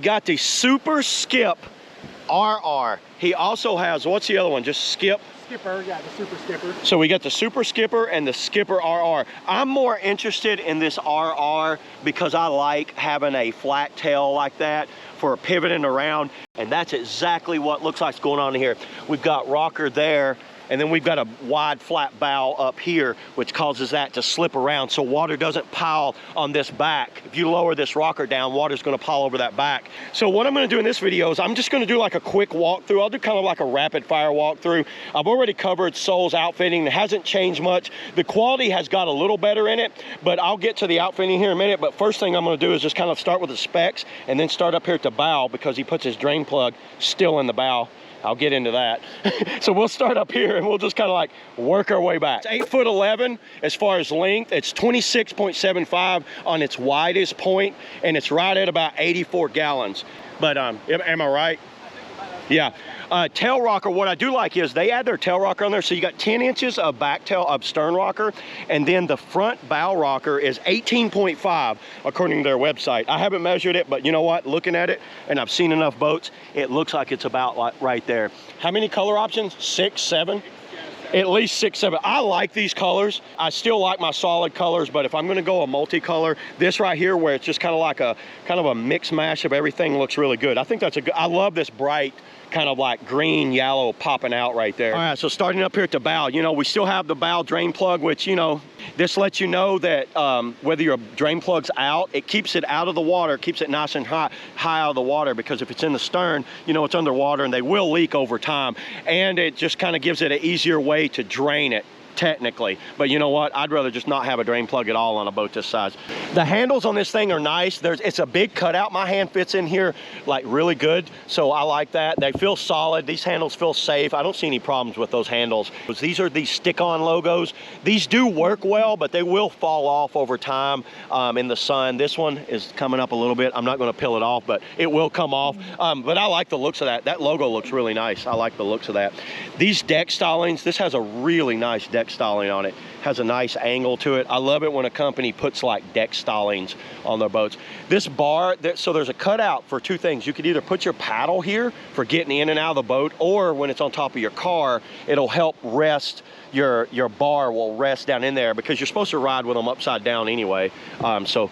Got the SuperSkipRR. He also has, what's the other one? Just Skip? Skipper, yeah, the SuperSkipper. So we got the SuperSkipper and the SkipRR. I'm more interested in this RR because I like having a flat tail like that for pivoting around, and that's exactly what looks like going on here. We've got rocker there, and then we've got a wide flat bow up here, which causes that to slip around so water doesn't pile on this back. If you lower this rocker down, water's gonna pile over that back. So what I'm gonna do in this video is I'm just gonna do like a quick walkthrough. I'll do kind of like a rapid fire walkthrough. I've already covered Soul's outfitting. It hasn't changed much. The quality has got a little better in it, but I'll get to the outfitting here in a minute. But first thing I'm gonna do is just kind of start with the specs and then start up here at the bow because he puts his drain plug still in the bow. I'll get into that. So we'll start up here and we'll just kind of like work our way back. It's 8'11" as far as length. It's 26.75 on its widest point, and it's right at about 84 gallons. But am I right? Yeah. Tail rocker, what I do like is they add their tail rocker on there. So you got 10 inches of back tail of stern rocker, and then the front bow rocker is 18.5 according to their website. I haven't measured it, but you know what? Looking at it, and I've seen enough boats, it looks like it's about like right there. How many color options? 6, 7? At least 6, 7. I like these colors. I still like my solid colors, but if I'm gonna go a multicolor, this right here where it's just kind of like a mix mash of everything looks really good. I think that's a good, I love this bright kind of like green, yellow popping out right there. All right, so starting up here at the bow, you know, we still have the bow drain plug, which, you know, this lets you know that whether your drain plug's out, it keeps it out of the water, keeps it nice and high out of the water, because if it's in the stern, you know, it's underwater and they will leak over time. And it just kind of gives it an easier way to drain it, technically. But you know what? I'd rather just not have a drain plug at all on a boat this size. The handles on this thing are nice. It's a big cutout. My hand fits in here like really good, so I like that. They feel solid. These handles feel safe. I don't see any problems with those handles. These are these stick-on logos. These do work well, but they will fall off over time in the sun. This one is coming up a little bit. I'm not going to peel it off, but it will come off. But I like the looks of that. That logo looks really nice. I like the looks of that. These deck stylings, this has a really nice deck styling on it. Has a nice angle to it. I love it when a company puts like deck stylings on their boats. This bar, so there's a cutout for two things. You could either put your paddle here for getting in and out of the boat, or when it's on top of your car, it'll help rest, your bar will rest down in there, because you're supposed to ride with them upside down anyway. So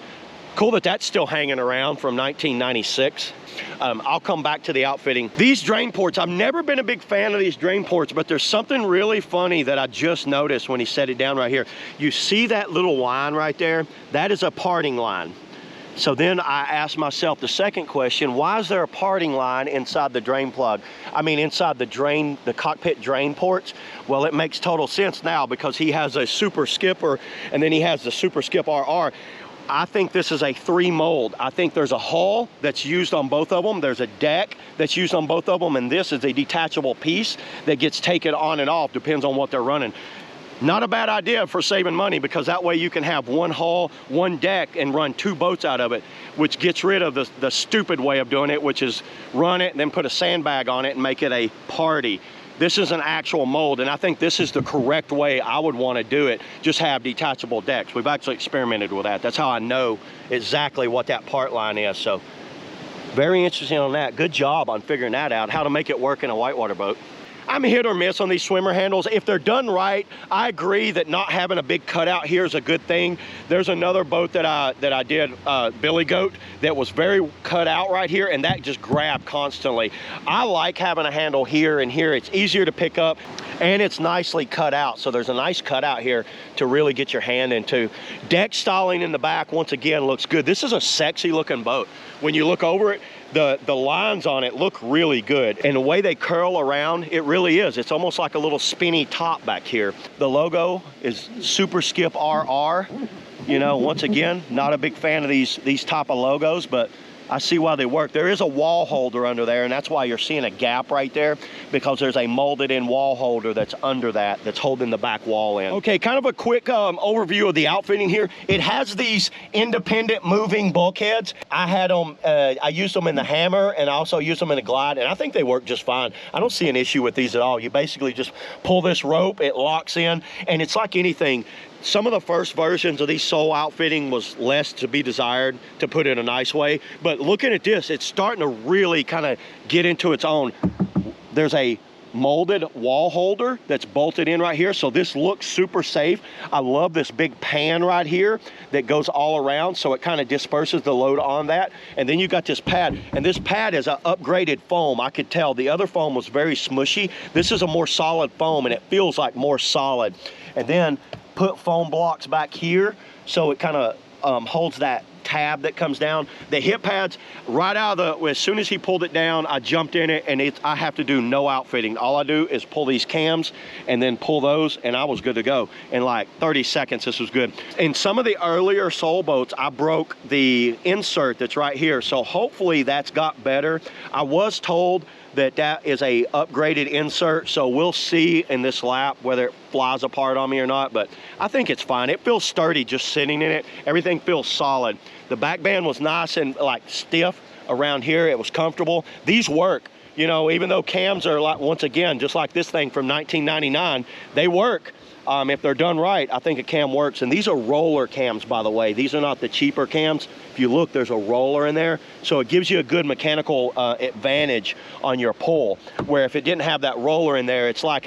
cool that that's still hanging around from 1996. I'll come back to the outfitting. These drain ports, I've never been a big fan of these drain ports, but there's something really funny that I just noticed when he set it down right here. You see that little line right there? That is a parting line. So then I asked myself the second question, why is there a parting line inside the drain plug? I mean, inside the cockpit drain ports? Well, it makes total sense now, because he has a SuperSkipper and then he has the SuperSkipRR. I think this is a 3 mold. I think there's a hull that's used on both of them. There's a deck that's used on both of them, and this is a detachable piece that gets taken on and off, depends on what they're running. Not a bad idea for saving money, because that way you can have one hull, one deck, and run 2 boats out of it, which gets rid of the stupid way of doing it, which is run it and then put a sandbag on it and make it a party. This is an actual mold, and I think this is the correct way I would want to do it. Just have detachable decks. We've actually experimented with that. That's how I know exactly what that part line is. So very interesting on that. Good job on figuring that out, how to make it work in a whitewater boat. I'm hit or miss on these swimmer handles. If they're done right, I agree that not having a big cutout here is a good thing. There's another boat that I did, Billy Goat, that was very cut out right here, and that just grabbed constantly. I like having a handle here and here. It's easier to pick up, and it's nicely cut out. So there's a nice cutout here to really get your hand into. Deck styling in the back, once again, looks good. This is a sexy looking boat. When you look over it, the lines on it look really good, and the way they curl around, it really is. It's almost like a little spinny top back here. The logo is SuperSkipRR. You know, once again, not a big fan of these type of logos, but I see why they work. There is a wall holder under there, and that's why you're seeing a gap right there, because there's a molded in wall holder that's under that, that's holding the back wall in. Okay, kind of a quick overview of the outfitting here. It has these independent moving bulkheads. I had them, I used them in the Hammer, and I also used them in the Glide, and I think they work just fine. I don't see an issue with these at all. You basically just pull this rope, it locks in, and it's like anything. some of the first versions of these sole outfitting was less to be desired, to put it a nice way. But looking at this, it's starting to really kind of get into its own. There's a molded wall holder that's bolted in right here, so this looks super safe. I love this big pan right here that goes all around, so it kind of disperses the load on that. And then you got this pad, and this pad is an upgraded foam. I could tell the other foam was very smushy. This is a more solid foam, and it feels like more solid. And then put foam blocks back here, so it kind of holds that tab that comes down. The hip pads, right out of the, as soon as he pulled it down, I jumped in it, and I have to do no outfitting. All I do is pull these cams and then pull those, and I was good to go. In like 30 seconds, this was good. In some of the earlier sole boats, I broke the insert that's right here, so hopefully that's got better. I was told that that is a upgraded insert, so we'll see in this lap whether it flies apart on me or not, but I think it's fine. It feels sturdy just sitting in it. Everything feels solid. The back band was nice and like stiff around here. It was comfortable. These work, you know, even though cams are like, once again, just like this thing from 1999, they work. If they're done right, I think a cam works. And these are roller cams, by the way. These are not the cheaper cams. If you look, there's a roller in there. So it gives you a good mechanical advantage on your pull, where if it didn't have that roller in there, it's like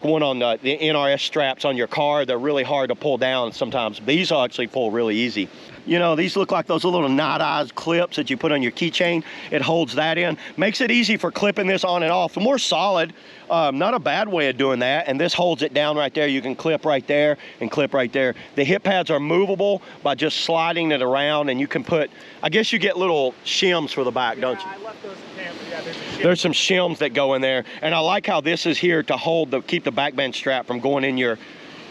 one on the NRS straps on your car. They're really hard to pull down sometimes. These actually pull really easy. You know, these look like those little knot-eyed clips that you put on your keychain. It holds that in. Makes it easy for clipping this on and off. More solid, not a bad way of doing that. And this holds it down right there. You can clip right there and clip right there. The hip pads are movable by just sliding it around, and you can put, I guess you get little shims for the back, don't you? I left those in camp, but yeah, there's some shims that go in there. And I like how this is here to hold keep the back band strap from going in your,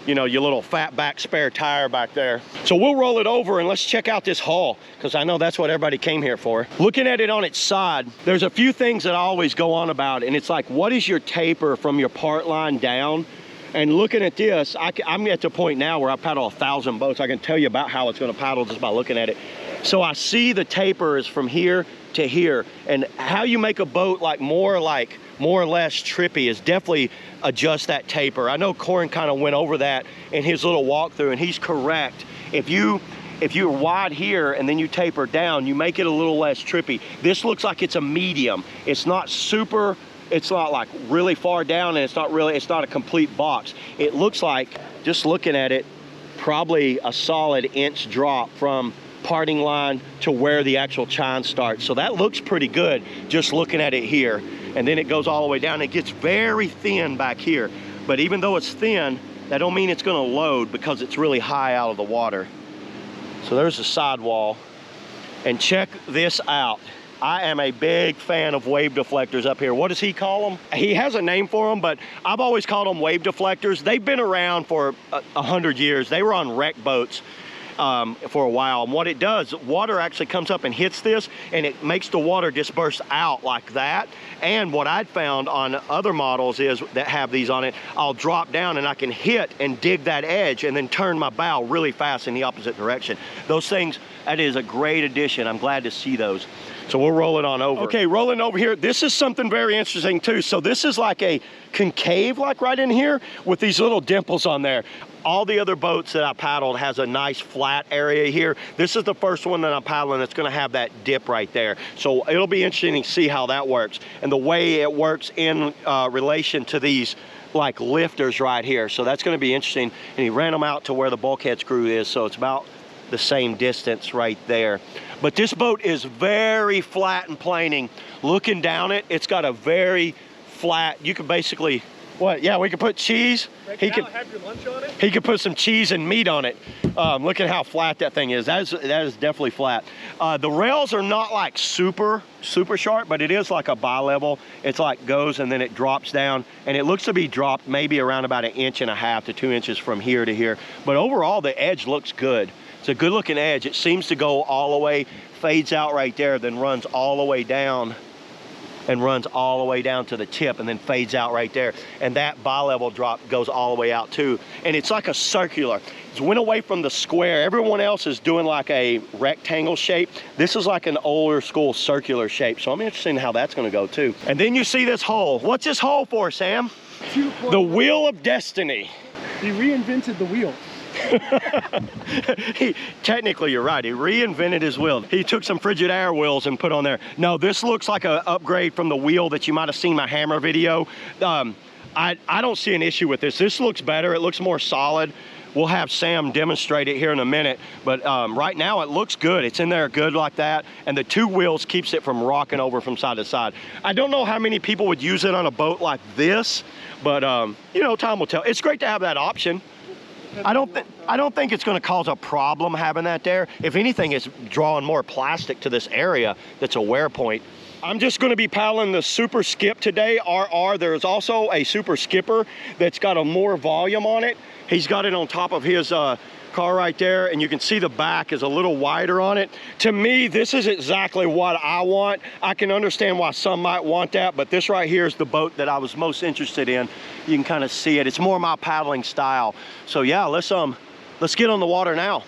you know, your little fat back spare tire back there. So we'll roll it over and let's check out this hull, because I know that's what everybody came here for. Looking at it on its side, there's a few things that I always go on about, and it's like, what is your taper from your part line down? And looking at this, I'm at the point now where I paddle 1,000 boats. I can tell you about how it's gonna paddle just by looking at it. So I see the taper is from here to here, and how you make a boat more or less trippy is definitely adjust that taper. I know Corin kind of went over that in his little walkthrough, and he's correct. If you're wide here and then you taper down, you make it a little less trippy. This looks like it's a medium. It's not super, it's not like really far down, and it's not a complete box. It looks like, just looking at it, probably a solid inch drop from parting line to where the actual chine starts. So that looks pretty good just looking at it here. And then it goes all the way down. It gets very thin back here. But even though it's thin, that don't mean it's gonna load, because it's really high out of the water. So there's the sidewall. And check this out. I am a big fan of wave deflectors up here. What does he call them? He has a name for them, but I've always called them wave deflectors. They've been around for 100 years. They were on wreck boats for a while, and what it does, water actually comes up and hits this, and it makes the water disperse out like that. And what I'd found on other models is that have these on it, I'll drop down and I can hit and dig that edge and then turn my bow really fast in the opposite direction. Those things, that is a great addition. I'm glad to see those. So we'll roll it on over. Okay, rolling over here. This is something very interesting too. So this is like a concave, like right in here with these little dimples on there. All the other boats that I paddled has a nice flat area here. This is the first one that I'm paddling that's gonna have that dip right there. So it'll be interesting to see how that works and the way it works in relation to these like lifters right here. So that's gonna be interesting. And he ran them out to where the bulkhead screw is, so it's about the same distance right there. But this boat is very flat and planing. Looking down it, it's got a very flat, you can basically, what? Yeah, we could put cheese. He could have your lunch on it. He could put some cheese and meat on it. Look at how flat that thing is. That is definitely flat. The rails are not like super sharp, but it is like a bi-level. It's like goes and then it drops down, and it looks to be dropped maybe around about 1.5 inches to 2 inches from here to here. But overall, the edge looks good. It's a good looking edge. It seems to go all the way, fades out right there, then runs all the way down and runs all the way down to the tip and then fades out right there. And that bi-level drop goes all the way out too. And it's like a circular. It went away from the square. Everyone else is doing like a rectangle shape. This is like an older school circular shape. So I'm interested in how that's gonna go too. And then you see this hole. What's this hole for, Sam? The Wheel of Destiny. He reinvented the wheel. Technically, you're right. He reinvented his wheel. He took some frigid air wheels and put on there. No, this looks like an upgrade from the wheel that you might have seen my hammer video. I don't see an issue with this. This looks better. It looks more solid. We'll have Sam demonstrate it here in a minute, but right now it looks good. It's in there good like that, and the 2 wheels keeps it from rocking over from side to side. I don't know how many people would use it on a boat like this, but you know, time will tell. It's great to have that option. I don't think it's going to cause a problem having that there. If anything, it's drawing more plastic to this area that's a wear point. I'm just going to be paddling the SuperSkip today, RR. There's also a SuperSkipper that's got a more volume on it. He's got it on top of his car right there, and you can see the back is a little wider on it. To me, this is exactly what I want. I can understand why some might want that, but this right here is the boat that I was most interested in. You can kind of see it. It's more my paddling style. So yeah, let's get on the water now.